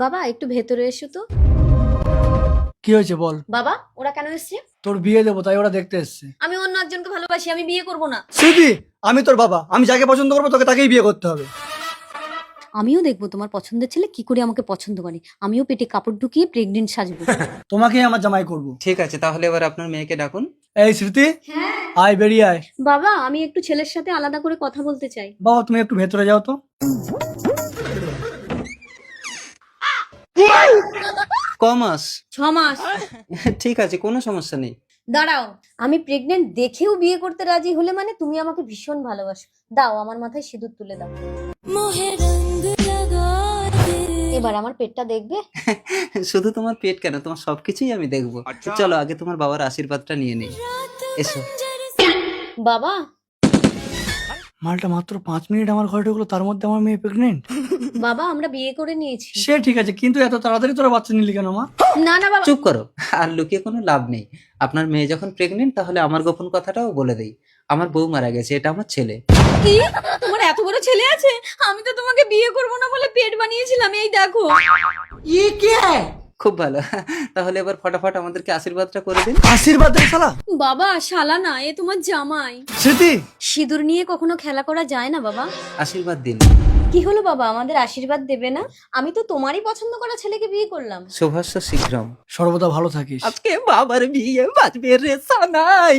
বাবা একটু ভেতরে এসো তো। কি হয়েছে বল। বাবা ওরা কেন এসছে? তোর বিয়ে দেবো তাই ওরা দেখতে এসছে। আমি অন্য একজনকে ভালোবাসি, আমি বিয়ে করব না। স্মৃতি, আমি তোর বাবা, আমি যাকে পছন্দ করবো তোকে তাকেই বিয়ে করতে হবে। আমিও দেখবো তোমার পছন্দের ছেলে কি করে আমাকে পছন্দ করে, আমিও পেটে কাপড় ঢুকিয়ে প্রেগনেন্ট সাজবো। তোমাকেই আমার জামাই করব। ঠিক আছে, তাহলে এবার আপনার মেয়েকে ডাকুন। এই স্মৃতি, আয় বেরিয়ে আয়। বাবা আমি একটু ছেলের সাথে আলাদা করে কথা বলতে চাই। বাবা তুমি একটু ভেতরে যাও তো। কমাস 6 মাস। ঠিক আছে, কোনো সমস্যা নেই। দাঁড়াও, আমি প্রেগনেন্ট দেখেও বিয়ে করতে রাজি হলে মানে তুমি আমাকে ভীষণ ভালোবাসো। দাও আমার মাথায় সিঁদুর তুলে দাও। এবার আমার পেটটা দেখবে? শুধু তোমার পেট কেন, তোমার সবকিছুই আমি দেখবো। চলো আগে তোমার বাবার আশীর্বাদটা নিয়ে নেই, এসো। বাবা মালটা মাত্র 5 মিনিট আমার ঘরে ঢুকলো, তার মধ্যে আমার মেয়ে প্রেগনেন্ট। বাবা আমরা বিয়ে করে নিয়েছি। সে ঠিক আছে, কিন্তু এত তাড়াতাড়ি তোরা বাচ্চা নিলি কেন মা? না না বাবা। চুপ করো, আর লুকিয়ে কোনো লাভ নেই। আপনার মেয়ে যখন প্রেগনেন্ট, তাহলে আমার গোপন কথাটাও বলে দেই। আমার বউ মারা গেছে, এটা আমার ছেলে। কি, তোমার এত বড় ছেলে আছে? আমি তো তোমাকে বিয়ে করব না বলে পেট বানিয়েছিলাম, এই দেখো। খুব ভালো। তাহলে এবার ফটাফট আমাদেরকে আশীর্বাদটা করে দিন। আশীর্বাদ দে শালা। বাবা শালা না, এ তোমার জামাই। স্মৃতি, সিঁদুর নিয়ে কখনো খেলা করা যায় না বাবা। আশীর্বাদ দিন। কি হলো বাবা, আমাদের আশীর্বাদ দেবে না? আমি তো তোমারই পছন্দ করা ছেলেকে বিয়ে করলাম। শুভস্য শীঘ্রম। সর্বদা ভালো থাকিস। আজকে বাবার বিয়ে বাজবে রে সানাই।